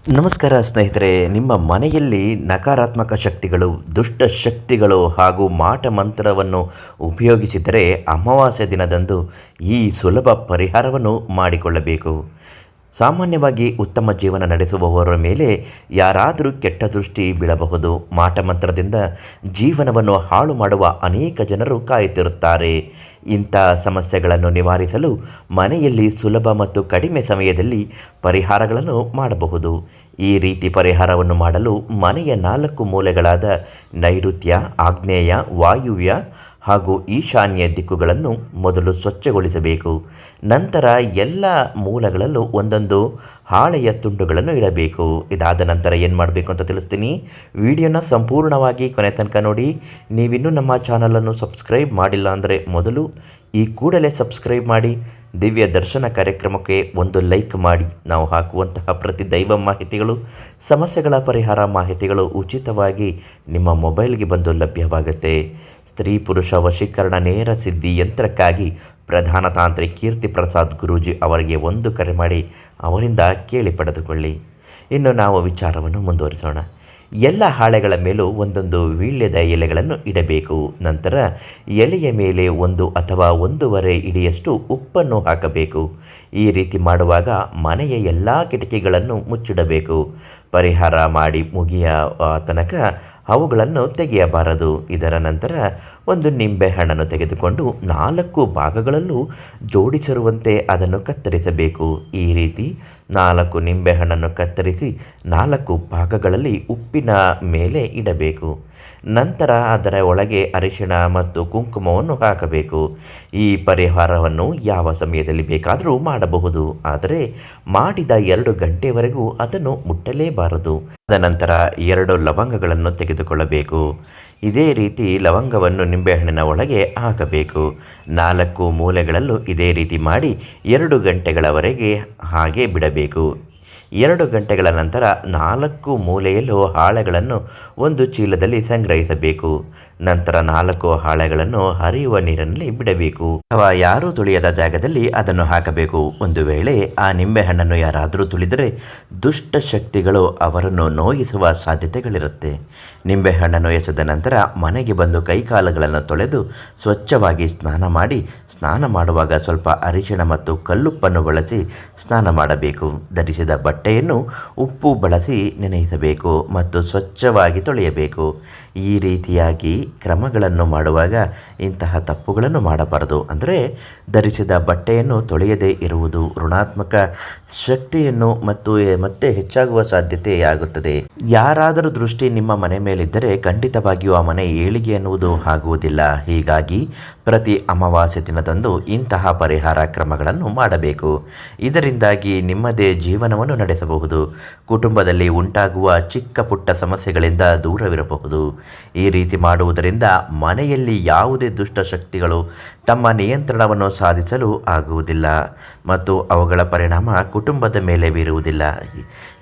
ನಮಸ್ಕಾರ ಸ್ನೇಹಿತರೆ. ನಿಮ್ಮ ಮನೆಯಲ್ಲಿ ನಕಾರಾತ್ಮಕ ಶಕ್ತಿಗಳು, ದುಷ್ಟ ಶಕ್ತಿಗಳು ಹಾಗೂ ಮಾಟ ಮಂತ್ರವನ್ನು ಉಪಯೋಗಿಸಿದರೆ ಅಮಾವಾಸ್ಯೆ ದಿನದಂದು ಈ ಸುಲಭ ಪರಿಹಾರವನ್ನು ಮಾಡಿಕೊಳ್ಳಬೇಕು. ಸಾಮಾನ್ಯವಾಗಿ ಉತ್ತಮ ಜೀವನ ನಡೆಸುವವರ ಮೇಲೆ ಯಾರಾದರೂ ಕೆಟ್ಟ ದೃಷ್ಟಿ ಬೀಳಬಹುದು. ಮಾಟಮಂತ್ರದಿಂದ ಜೀವನವನ್ನು ಹಾಳು ಮಾಡುವ ಅನೇಕ ಜನರು ಕಾಯುತ್ತಿರುತ್ತಾರೆ. ಇಂಥ ಸಮಸ್ಯೆಗಳನ್ನು ನಿವಾರಿಸಲು ಮನೆಯಲ್ಲಿ ಸುಲಭ ಮತ್ತು ಕಡಿಮೆ ಸಮಯದಲ್ಲಿ ಪರಿಹಾರಗಳನ್ನು ಮಾಡಬಹುದು. ಈ ರೀತಿ ಪರಿಹಾರವನ್ನು ಮಾಡಲು ಮನೆಯ 4 ಮೂಲೆಗಳಾದ ನೈಋತ್ಯ, ಆಗ್ನೇಯ, ವಾಯುವ್ಯ ಹಾಗೂ ಈಶಾನ್ಯ ದಿಕ್ಕುಗಳನ್ನು ಮೊದಲು ಸ್ವಚ್ಛಗೊಳಿಸಬೇಕು. ನಂತರ ಎಲ್ಲ ಮೂಲಗಳಲ್ಲೂ ಒಂದೊಂದು ಹಾಳೆಯ ತುಂಡುಗಳನ್ನು ಇಡಬೇಕು. ಇದಾದ ನಂತರ ಏನು ಮಾಡಬೇಕು ಅಂತ ತಿಳಿಸ್ತೀನಿ. ವಿಡಿಯೋನ ಸಂಪೂರ್ಣವಾಗಿ ಕೊನೆ ತನಕ ನೋಡಿ. ನೀವಿನ್ನೂ ನಮ್ಮ ಚಾನಲನ್ನು ಸಬ್ಸ್ಕ್ರೈಬ್ ಮಾಡಿಲ್ಲ ಅಂದರೆ ಮೊದಲು ಈ ಕೂಡಲೇ ಸಬ್ಸ್ಕ್ರೈಬ್ ಮಾಡಿ. ದಿವ್ಯ ದರ್ಶನ ಕಾರ್ಯಕ್ರಮಕ್ಕೆ ಒಂದು ಲೈಕ್ ಮಾಡಿ. ನಾವು ಹಾಕುವಂತಹ ಪ್ರತಿ ದೈವ ಮಾಹಿತಿಗಳು, ಸಮಸ್ಯೆಗಳ ಪರಿಹಾರ ಮಾಹಿತಿಗಳು ಉಚಿತವಾಗಿ ನಿಮ್ಮ ಮೊಬೈಲ್ಗೆ ಬಂದು ಲಭ್ಯವಾಗುತ್ತೆ. ಸ್ತ್ರೀ ಪುರುಷ ವಶೀಕರಣ ನೇರ ಸಿದ್ಧಿ ಯಂತ್ರಕ್ಕಾಗಿ ಪ್ರಧಾನ ತಾಂತ್ರಿಕ ಕೀರ್ತಿ ಪ್ರಸಾದ್ ಗುರೂಜಿ ಅವರಿಗೆ ಒಂದು ಕರೆ ಮಾಡಿ ಅವರಿಂದ ಕೇಳಿ ಪಡೆದುಕೊಳ್ಳಿ. ಇನ್ನು ನಾವು ವಿಚಾರವನ್ನು ಮುಂದುವರಿಸೋಣ. ಎಲ್ಲ ಹಾಳೆಗಳ ಮೇಲೂ ಒಂದೊಂದು ವೀಳ್ಯದ ಎಲೆಗಳನ್ನು ಇಡಬೇಕು. ನಂತರ ಎಲೆಯ ಮೇಲೆ 1 ಅಥವಾ 1.5 ಇಡಿಯಷ್ಟು ಉಪ್ಪನ್ನು ಹಾಕಬೇಕು. ಈ ರೀತಿ ಮಾಡುವಾಗ ಮನೆಯ ಎಲ್ಲ ಕಿಟಕಿಗಳನ್ನು ಮುಚ್ಚಿಡಬೇಕು. ಪರಿಹಾರ ಮಾಡಿ ಮುಗಿಯ ತನಕ ಅವುಗಳನ್ನು ತೆಗೆಯಬಾರದು. ಇದರ ನಂತರ ಒಂದು ನಿಂಬೆಹಣ್ಣನ್ನು ತೆಗೆದುಕೊಂಡು 4 ಭಾಗಗಳಲ್ಲೂ ಜೋಡಿಸಿರುವಂತೆ ಅದನ್ನು ಕತ್ತರಿಸಬೇಕು. ಈ ರೀತಿ 4 ನಿಂಬೆಹಣ್ಣನ್ನು ಕತ್ತರಿಸಿ 4 ಭಾಗಗಳಲ್ಲಿ ಉಪ್ಪಿನ ಮೇಲೆ ಇಡಬೇಕು. ನಂತರ ಅದರ ಒಳಗೆ ಅರಿಶಿಣ ಮತ್ತು ಕುಂಕುಮವನ್ನು ಹಾಕಬೇಕು. ಈ ಪರಿಹಾರವನ್ನು ಯಾವ ಸಮಯದಲ್ಲಿ ಬೇಕಾದರೂ ಮಾಡಬಹುದು, ಆದರೆ ಮಾಡಿದ 2 ಗಂಟೆವರೆಗೂ ಅದನ್ನು ಮುಟ್ಟಲೇಬಾರದು. ತದನಂತರ 2 ಲವಂಗಗಳನ್ನು ತೆಗೆದುಕೊಳ್ಳಬೇಕು. ಇದೇ ರೀತಿ ಲವಂಗವನ್ನು ನಿಂಬೆಹಣ್ಣಿನ ಒಳಗೆ ಹಾಕಬೇಕು. 4 ಮೂಲೆಗಳಲ್ಲೂ ಇದೇ ರೀತಿ ಮಾಡಿ 2 ಗಂಟೆಗಳವರೆಗೆ ಹಾಗೆ ಬಿಡಬೇಕು. 2 ಗಂಟೆಗಳ ನಂತರ 4 ಮೂಲೆಯಲ್ಲೂ ಹಾಳೆಗಳನ್ನು ಒಂದು ಚೀಲದಲ್ಲಿ ಸಂಗ್ರಹಿಸಬೇಕು. ನಂತರ 4 ಹಾಳೆಗಳನ್ನು ಹರಿಯುವ ನೀರಿನಲ್ಲಿ ಬಿಡಬೇಕು ಅಥವಾ ಯಾರೂ ತುಳಿಯದ ಜಾಗದಲ್ಲಿ ಅದನ್ನು ಹಾಕಬೇಕು. ಒಂದು ವೇಳೆ ಆ ನಿಂಬೆಹಣ್ಣನ್ನು ಯಾರಾದರೂ ತುಳಿದರೆ ದುಷ್ಟ ಶಕ್ತಿಗಳು ಅವರನ್ನು ನೋಯಿಸುವ ಸಾಧ್ಯತೆಗಳಿರುತ್ತೆ. ನಿಂಬೆಹಣ್ಣನ್ನು ಎಸೆದ ನಂತರ ಮನೆಗೆ ಬಂದು ಕೈಕಾಲುಗಳನ್ನು ತೊಳೆದು ಸ್ವಚ್ಛವಾಗಿ ಸ್ನಾನ ಮಾಡಿ, ಸ್ನಾನ ಮಾಡುವಾಗ ಸ್ವಲ್ಪ ಅರಿಶಿಣ ಮತ್ತು ಕಲ್ಲುಪ್ಪನ್ನು ಬಳಸಿ ಸ್ನಾನ ಮಾಡಬೇಕು. ಧರಿಸಿದ ಬಟ್ಟೆಯನ್ನು ಉಪ್ಪು ಬಳಸಿ ನೆನೆಸಬೇಕು ಮತ್ತು ಸ್ವಚ್ಛವಾಗಿ ತೊಳೆಯಬೇಕು. ಈ ರೀತಿಯಾಗಿ ಕ್ರಮಗಳನ್ನು ಮಾಡುವಾಗ ಇಂತಹ ತಪ್ಪುಗಳನ್ನು ಮಾಡಬಾರದು. ಅಂದರೆ ಧರಿಸಿದ ಬಟ್ಟೆಯನ್ನು ತೊಳೆಯದೇ ಇರುವುದು ಋಣಾತ್ಮಕ ಶಕ್ತಿಯನ್ನು ಮತ್ತೆ ಹೆಚ್ಚಾಗುವ ಸಾಧ್ಯತೆಯಾಗುತ್ತದೆ. ಯಾರಾದರೂ ದೃಷ್ಟಿ ನಿಮ್ಮ ಮನೆ ಮೇಲಿದ್ದರೆ ಖಂಡಿತವಾಗಿಯೂ ಆ ಮನೆ ಏಳಿಗೆ ಎನ್ನುವುದು ಆಗುವುದಿಲ್ಲ. ಹೀಗಾಗಿ ಪ್ರತಿ ಅಮಾವಾಸ್ಯೆ ದಿನದಂದು ಇಂತಹ ಪರಿಹಾರ ಕ್ರಮಗಳನ್ನು ಮಾಡಬೇಕು. ಇದರಿಂದಾಗಿ ನಿಮ್ಮದೇ ಜೀವನವನ್ನು ನಡೆಸಬಹುದು. ಕುಟುಂಬದಲ್ಲಿ ಉಂಟಾಗುವ ಚಿಕ್ಕ ಪುಟ್ಟ ಸಮಸ್ಯೆಗಳಿಂದ ದೂರವಿರಬಹುದು. ಈ ರೀತಿ ಮಾಡುವುದರಿಂದ ಮನೆಯಲ್ಲಿ ಯಾವುದೇ ದುಷ್ಟಶಕ್ತಿಗಳು ತಮ್ಮ ನಿಯಂತ್ರಣವನ್ನು ಸಾಧಿಸಲು ಆಗುವುದಿಲ್ಲ ಮತ್ತು ಅವುಗಳ ಪರಿಣಾಮ ಕುಟುಂಬದ ಮೇಲೆ ಬೀರುವುದಿಲ್ಲ.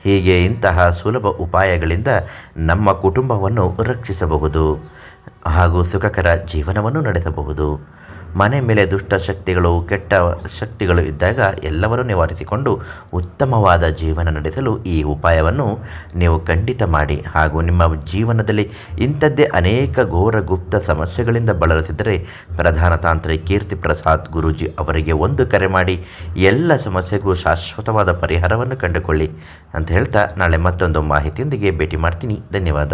ಹೀಗೆ ಇಂತಹ ಸುಲಭ ಉಪಾಯಗಳಿಂದ ನಮ್ಮ ಕುಟುಂಬವನ್ನು ರಕ್ಷಿಸಬಹುದು ಹಾಗೂ ಸುಖಕರ ಜೀವನವನ್ನು ನಡೆಸಬಹುದು. ಮನೆ ಮೇಲೆ ದುಷ್ಟ ಶಕ್ತಿಗಳು, ಕೆಟ್ಟ ಶಕ್ತಿಗಳು ಇದ್ದಾಗ ಎಲ್ಲವನ್ನೂ ನಿವಾರಿಸಿಕೊಂಡು ಉತ್ತಮವಾದ ಜೀವನ ನಡೆಸಲು ಈ ಉಪಾಯವನ್ನು ನೀವು ಖಂಡಿತ ಮಾಡಿ. ಹಾಗೂ ನಿಮ್ಮ ಜೀವನದಲ್ಲಿ ಇಂಥದ್ದೇ ಅನೇಕ ಘೋರ ಗುಪ್ತ ಸಮಸ್ಯೆಗಳಿಂದ ಬಳಲುತ್ತಿದ್ದರೆ ಪ್ರಧಾನ ತಾಂತ್ರಿಕ ಕೀರ್ತಿ ಪ್ರಸಾದ್ ಗುರೂಜಿ ಅವರಿಗೆ ಒಂದು ಕರೆ ಮಾಡಿ ಎಲ್ಲ ಸಮಸ್ಯೆಗೂ ಶಾಶ್ವತವಾದ ಪರಿಹಾರವನ್ನು ಕಂಡುಕೊಳ್ಳಿ ಅಂತ ಹೇಳ್ತಾ ನಾಳೆ ಮತ್ತೊಂದು ಮಾಹಿತಿಯೊಂದಿಗೆ ಭೇಟಿ ಮಾಡ್ತೀನಿ. ಧನ್ಯವಾದ.